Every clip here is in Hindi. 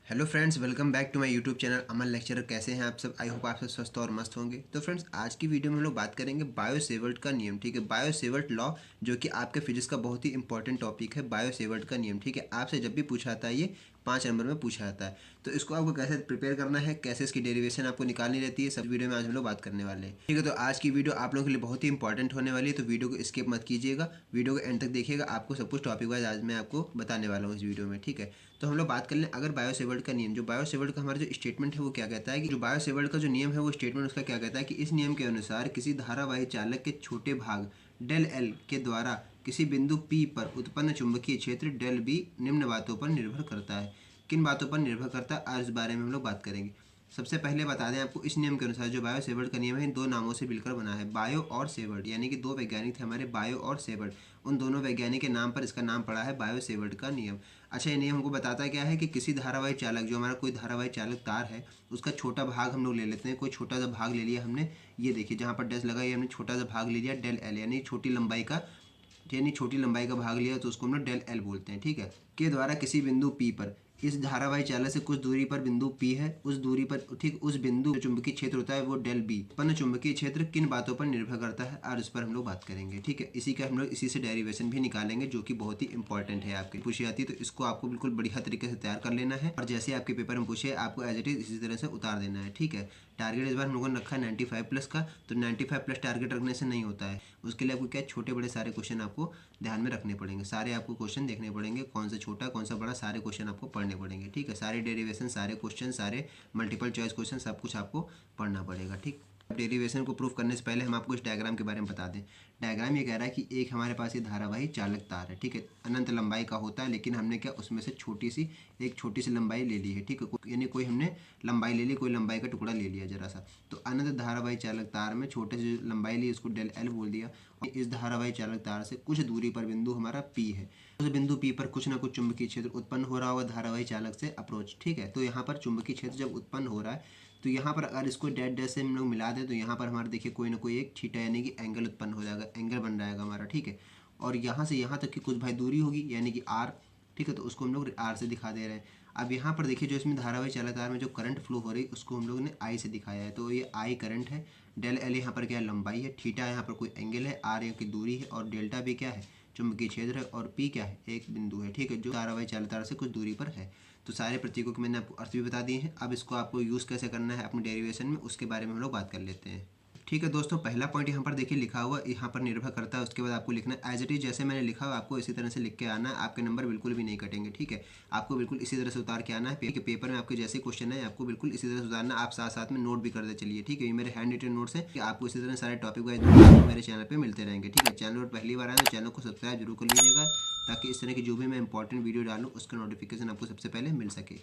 Hello friends, welcome back to my YouTube channel Aman lecturer. कैसे हैं आप सब? आई होप आप सब स्वस्थ और मस्त होंगे। तो फ्रेंड्स, आज की वीडियो में हम लोग बात करेंगे बायो सेवर्ट का नियम। ठीक है, बायो सेवर्ट लॉ, जो कि आपके फिजिक्स का बहुत ही इंपॉर्टेंट टॉपिक है। बायो सेवर्ट का नियम, ठीक है, आपसे जब भी पूछा आता है ये 5 नंबर में पूछा जाता है। तो इसको आपको कैसे प्रिपेयर करना है, कैसे इसकी डेरिवेशन आपको निकालनी रहती है, सब वीडियो में आज हम लोग बात करने वाले हैं। ठीक है, तो आज की वीडियो आप लोगों के लिए बहुत ही इंपॉर्टेंट होने वाली है, तो वीडियो को स्किप मत कीजिएगा, वीडियो को एंड तक देखिएगा। आपको सब कुछ टॉपिक वाइज आज मैं आपको बताने वाला हूँ इस वीडियो में। ठीक है, तो हम लोग बात कर लें अगर बायो सेवर्ट का नियम। जो बायो सेवर्ट का हमारा जो स्टेटमेंट है वो क्या कहता है कि जो बायो सेवर्ट का जो नियम है वो स्टेटमेंट उसका क्या कहता है कि इस नियम के अनुसार किसी धारावाही चालक के छोटे भाग डेल एल के द्वारा किसी बिंदु पी पर उत्पन्न चुंबकीय क्षेत्र डेल बी निम्न बातों पर निर्भर करता है। किन बातों पर निर्भर करता है, आज इस बारे में हम लोग बात करेंगे। सबसे पहले बता दें आपको, इस नियम के अनुसार जो बायो सेवर्ट का नियम है, इन दो नामों से मिलकर बना है, बायो और सेवर्ट, यानी कि दो वैज्ञानिक थे हमारे, बायो और सेवर्ट। उन दोनों वैज्ञानिक के नाम पर इसका नाम पड़ा है बायो सेवर्ट का नियम। अच्छा, ये नियम हमको बताता क्या है कि किसी धारावाही चालक, जो हमारा कोई धारावाही चालक तार है, उसका छोटा भाग हम लोग ले लेते हैं। कोई छोटा सा भाग ले लिया हमने, ये देखिए जहाँ पर डैश लगा, ये हमने छोटा सा भाग ले लिया डेल एल, यानी छोटी लंबाई का भाग लिया, तो उसको हम लोग डेल एल बोलते हैं। ठीक है, के द्वारा किसी बिंदु पी पर, इस धारावाही चालक से कुछ दूरी पर बिंदु पी है, उस दूरी पर, ठीक उस बिंदु जो चुंबकीय क्षेत्र होता है वो डेल बी। उत्पन्न चुंबकीय क्षेत्र किन बातों पर निर्भर करता है, और उस पर हम लोग बात करेंगे। ठीक है, इसी का हम लोग इसी से डेरिवेशन भी निकालेंगे, जो कि बहुत ही इंपॉर्टेंट है, आपकी पूछी जाती है। तो इसको आपको बिल्कुल बढ़िया तरीके से तैयार कर लेना है, और जैसे आपके पेपर में पूछे आपको एज इट इज इसी तरह से उतार देना है। ठीक है, टारगेट इस बार हम लोगों ने रखा है 95+ का, तो 95+ टारगेट रखने से नहीं होता है। उसके लिए आपको क्या छोटे बड़े सारे क्वेश्चन आपको ध्यान में रखने पड़ेंगे, सारे आपको क्वेश्चन देखने पड़ेंगे, कौन सा छोटा कौन सा बड़ा, सारे क्वेश्चन आपको पढ़ने पड़ेंगे। ठीक है, सारे डेरिवेशन, सारे क्वेश्चन, सारे मल्टीपल चॉइस क्वेश्चन, सब कुछ आपको पढ़ना पड़ेगा। ठीक, डेरिवेशन को प्रूफ करने से पहले हम आपको इस डायग्राम के बारे में बता दें। डायग्राम ये कह रहा है कि एक हमारे पास ये धारावाही चालक तार है। ठीक है, अनंत लंबाई का होता है, लेकिन हमने क्या उसमें से एक छोटी सी लंबाई ले ली है। ठीक है, यानी कोई हमने लंबाई ले ली, कोई लंबाई का टुकड़ा ले लिया जरा सा। तो अनंत धारावाही चालक तार में छोटे से लंबाई ली, इसको डेल एल बोल दिया। इस धारावाही चालक तार से कुछ दूरी पर बिंदु हमारा पी है, उस बिंदु पी पर कुछ ना कुछ चुंबकीय क्षेत्र उत्पन्न हो रहा होगा धारावाही चालक से अप्रोच। ठीक है, तो यहाँ पर चुंबकीय क्षेत्र जब उत्पन्न हो रहा है, तो यहाँ पर अगर इसको डैश डैश से हम लोग मिला दें, तो यहाँ पर हमारे देखिए कोई ना कोई एक थीटा यानी कि एंगल उत्पन्न हो जाएगा, एंगल बन जाएगा हमारा। ठीक है, और यहाँ से यहाँ तक की कुछ भाई दूरी होगी, यानी कि आर। ठीक है, तो उसको हम लोग आर से दिखा दे रहे हैं। अब यहाँ पर देखिए जो इसमें धारावाही चालक तार में जो करंट फ्लो हो रही है, उसको हम लोग ने आई से दिखाया है। तो ये आई करंट है, डेल एल यहाँ पर क्या है, लंबाई है, थीटा यहाँ पर कोई एंगल है, आर यहाँ की दूरी है, और डेल्टा भी क्या है, चुंबकीय क्षेत्र है, और पी क्या है, एक बिंदु है। ठीक है, जो धारावाही चालक तार से कुछ दूरी पर है। तो सारे प्रतीकों के मैंने आपको अर्थ भी बता दिए हैं। अब इसको आपको यूज़ कैसे करना है अपने डेरिवेशन में, उसके बारे में हम लोग बात कर लेते हैं। ठीक है दोस्तों, पहला पॉइंट यहाँ पर देखिए लिखा हुआ, यहाँ पर निर्भर करता है। उसके बाद आपको लिखना है एज इट इज, जैसे मैंने लिखा हुआ आपको इसी तरह से लिख के आना है। आपके नंबर बिल्कुल भी नहीं कटेंगे। ठीक है, आपको बिल्कुल इसी तरह से उतार के आना है। पेपर में आपके जैसे क्वेश्चन है आपको बिल्कुल इसी तरह से उतारना। आप साथ साथ में नोट भी कर दे चलिए। ठीक है, ये मेरे हैंड रिटन नोट्स है कि आपको इसी तरह सारे टॉपिक वाइज मेरे चैनल पर मिलते रहेंगे। ठीक है, चैनल पर पहली बार आए तो चैनल को सब्सक्राइब जरूर कर लीजिएगा, ताकि इस तरह की जो भी मैं इंपॉर्टेंट वीडियो डालूँ उसका नोटिफिकेशन आपको सबसे पहले मिल सके।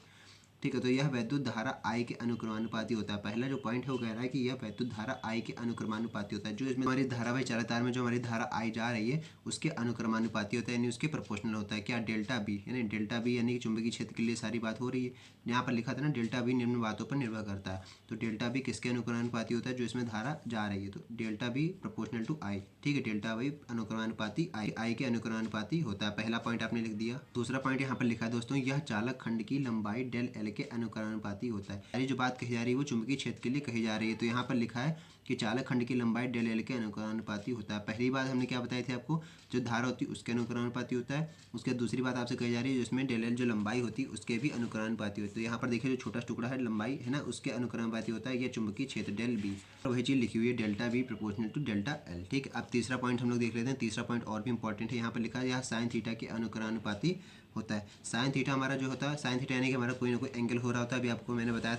ठीक है, तो यह वैद्युत धारा आई के अनुक्रमानुपाती होता है। पहला जो पॉइंट है वो कह रहा है कि यह वैद्युत धारा आई के अनुक्रमानुपाती होता है। जो इसमें हमारी धारावाही चालक तार में जो हमारी धारा आई जा रही है उसके अनुक्रमानुपाती होता है, यानी उसके प्रोपोर्शनल होता है। क्या, डेल्टा बी, यानी कि चुंबकीय क्षेत्र के लिए सारी बात हो रही है। यहाँ पर लिखा था ना, डेल्टा बी निम्न बातों पर निर्भर करता है। तो डेल्टा बी किसके अनुक्रमानुपाती होता है, जो इसमें धारा जा रही है। तो डेल्टा बी प्रोपोर्शनल टू आई। ठीक है, डेल्टा बी अनुक्रमानुपाती आई के अनुक्रमानुपाती होता है। पहला पॉइंट आपने लिख दिया। दूसरा पॉइंट यहाँ पर लिखा है दोस्तों, यह चालक खंड की लंबाई डेल एल के अनुक्रमानुपाती होता है। यानी जो बात कही जा रही है वो चुंबकीय क्षेत्र के लिए कही जा रही है। तो यहाँ पर लिखा है कि चालक खंड की लंबाई डेल एल के अनुक्रमानुपाती होता है। पहली बात हमने क्या बताई थी आपको, जो धारा होती है उसके अनुक्रमानुपाती होता है। उसके दूसरी बात आपसे कही जा रही है जिसमें डेल एल जो लंबाई होती है उसके भी अनुक्रमानुपाती होती है। तो यहाँ पर देखिए जो छोटा टुकड़ा है लंबाई है ना, उसके अनुक्रमानुपाती होता है यह चुंबकीय क्षेत्र डेल बी। और वही चीज़ लिखी हुई है delta b proportional to delta l. ठीक है, अब तीसरा पॉइंट हम लोग देख लेते हैं। तीसरा पॉइंट और भी इंपॉर्टेंट है। यहाँ पर लिखा है यह साइन थीटा के अनुक्रमानुपाती होता है। साइन थीटा हमारा जो होता है, साइन थीटा यानी कि हमारा कोई ना कोई एंगल हो रहा होता है। अभी आपको मैंने बताया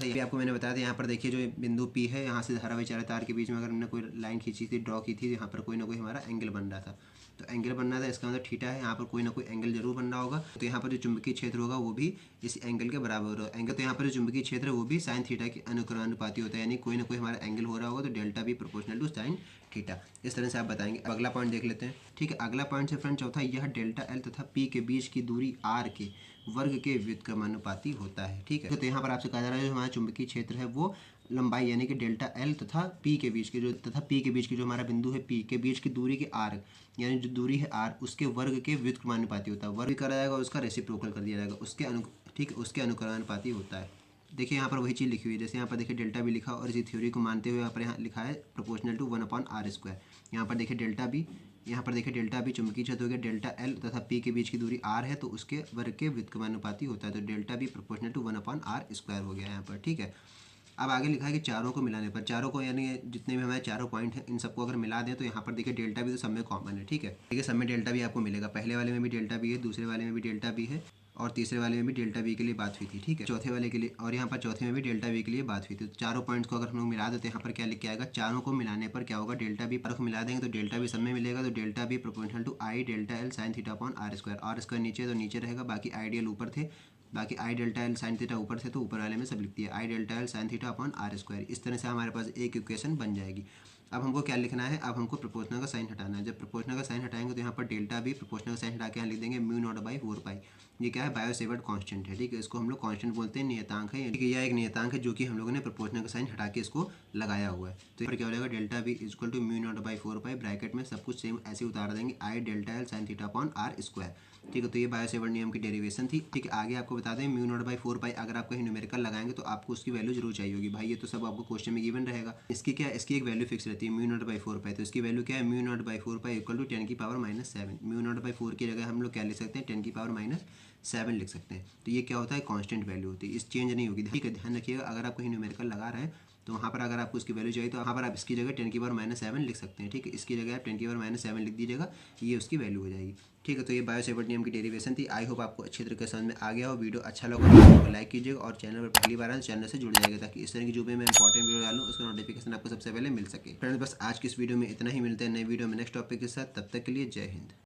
था यहाँ पर देखिए जो बिंदु पी है, यहाँ से धारावाही चालक तार के बीच में अगर हमने कोई लाइन खींची थी, ड्रॉ की थी, यहाँ पर कोई ना कोई हमारा एंगल बन रहा था। तो एंगल बन रहा था, इसका मतलब थीटा है, यहाँ पर कोई ना कोई एंगल जरूर बन रहा होगा। तो यहाँ पर जो चुंबकीय क्षेत्र होगा वो भी इस एंगल के बराबर होगा। एंगल, तो यहाँ पर जो चुंबकीय क्षेत्र है वो भी साइन थीटा के अनुक्रमानुपाती होता है, यानी कोई ना कोई हमारा एंगल हो रहा होगा। तो delta b proportional to sine theta, इस तरह से आप बताएंगे। अगला पॉइंट देख लेते हैं। ठीक है, अगला पॉइंट है फ्रेंड चौथा, यह डेल्टा एल तथा पी के बीच की दूरी आर के वर्ग के व्युत्क्रमानुपाती होता है। ठीक है, तो यहाँ पर आपसे कहा जा रहा है जो हमारा चुंबकीय क्षेत्र है वो लंबाई यानी कि डेल्टा एल तथा पी के बीच की जो हमारा बिंदु है पी के बीच की दूरी के आर, यानी जो दूरी है आर, उसके वर्ग के व्युत्क्रमानुपाती होता है। वर्ग करा जाएगा, उसका रेसिप्रोकल कर दिया जाएगा, उसके ठीक है, उसके अनुक्रमानुपाती होता है। देखिए यहाँ पर वही चीज़ लिखी हुई है, जैसे यहाँ पर देखिए डेल्टा बी लिखा और इसी थ्योरी को मानते हुए यहाँ लिखा है प्रोपोर्शनल टू 1/r²। यहाँ पर देखिए डेल्टा बी, यहाँ पर देखिए डेल्टा बी चुंबकीय क्षेत्र हो गया, डेल्टा एल तथा पी के बीच की दूरी आर है तो उसके वर्ग के व्युत्क्रमानुपाती होता है, तो delta b proportional to 1/r² हो गया यहाँ पर। ठीक है, अब आगे लिखा है कि चारों को मिलाने पर, चारों को यानी जितने भी हमारे चारों पॉइंट हैं इन सबको अगर मिला दें तो यहाँ पर देखिए डेल्टा बी तो सब में कॉमन है। ठीक है, देखिए सब में डेल्टा बी आपको मिलेगा, पहले वाले में भी डेल्टा बी है, दूसरे वाले में भी डेल्टा बी है और तीसरे वाले में भी डेल्टा बी के लिए बात हुई थी। ठीक है, चौथे वाले के लिए और यहाँ पर चौथे में भी डेल्टा बी के लिए बात हुई थी। तो चारों पॉइंट्स को अगर हम लोग मिला देते हैं, यहाँ पर क्या लिख के आएगा, चारों को मिलाने पर क्या होगा, डेल्टा बी पर मिला देंगे तो डेल्टा बी सब में मिलेगा, तो delta b proportional to I delta L sine theta upon r²। नीचे तो नीचे रहेगा, बाकी आई डी एल ऊपर थे, बाकी I delta L sine theta ऊपर थे तो ऊपर वाले में सब लिख दिया I delta L sine theta upon r²। इस तरह से हमारे पास एक इक्वेशन बन जाएगी। अब हमको क्या लिखना है, अब हमको प्रोपोर्शनल का साइन हटाना है। जब प्रोपोर्शनल का साइन हटाएंगे तो यहाँ पर डेल्टा बी प्रोपोर्शनल का साइन हटा के यहाँ लिख देंगे μ0/4π। ये क्या है, बायो सेवर्ट कांस्टेंट है। ठीक है, इसको हम लोग कांस्टेंट बोलते हैं, नियतांक है। ठीक है, यह एक नियतांक है जो कि हम लोगों ने प्रोपोर्शनल का साइन हटा के इसको लगाया हुआ है। तो यहाँ पर क्या हो जाएगा, delta B equal to μ0/4π, bracket में सब कुछ सेम ऐसे उतार देंगे I delta L sine theta upon r²। ठीक है, तो ये बायो सेवर्ट नियम की डेरिवेशन थी। ठीक है, आगे आपको बता दें μ0/4π अगर आप कहीं न्यूमेरिकल लगाएंगे तो आपको उसकी वैल्यू जरूर चाहिए होगी भाई, ये तो सब आपको क्वेश्चन में गिवन रहेगा। इसकी क्या, इसकी एक वैल्यू फिक्स रहती है μ0/4π, तो इसकी वैल्यू क्या है, μ0/4π इक्वल टू 10⁻⁷। μ0/4 की जगह हम लोग क्या लिख सकते हैं, 10⁻⁷ लिख सकते हैं। तो ये क्या होता है, कांस्टेंट वैल्यू होती है, इस चेंज नहीं होगी। ठीक है, ध्यान रखिएगा, अगर आप कहीं न्यूमेरिकल लगा रहे हैं तो वहाँ पर अगर आपको इसकी वैल्यू चाहिए तो वहाँ पर आप इसकी जगह 10⁻⁷ लिख सकते हैं। ठीक है, इसकी जगह आप 10⁻⁷ लिख दीजिएगा, ये उसकी वैल्यू हो जाएगी। ठीक है, तो ये बायो सेवर्ट नियम की डेरिवेशन थी। आई होप आपको अच्छी तरीके से समझ में आ गया हो। वीडियो अच्छा लगा तो वीडियो को लाइक कीजिएगा और चैनल पर पहली बार आए तो चैनल से जुड़ जाएगा ताकि इस तरह की जो भी मैं इंपॉर्टेंट वीडियो डालूँ उसका नोटिफिकेशन आपको सबसे पहले मिल सके। फ्रेंड्स बस आज की इस वीडियो में इतना ही, मिलते हैं नए वीडियो में नेक्स्ट टॉपिक के साथ, तब तक के लिए जय हिंद।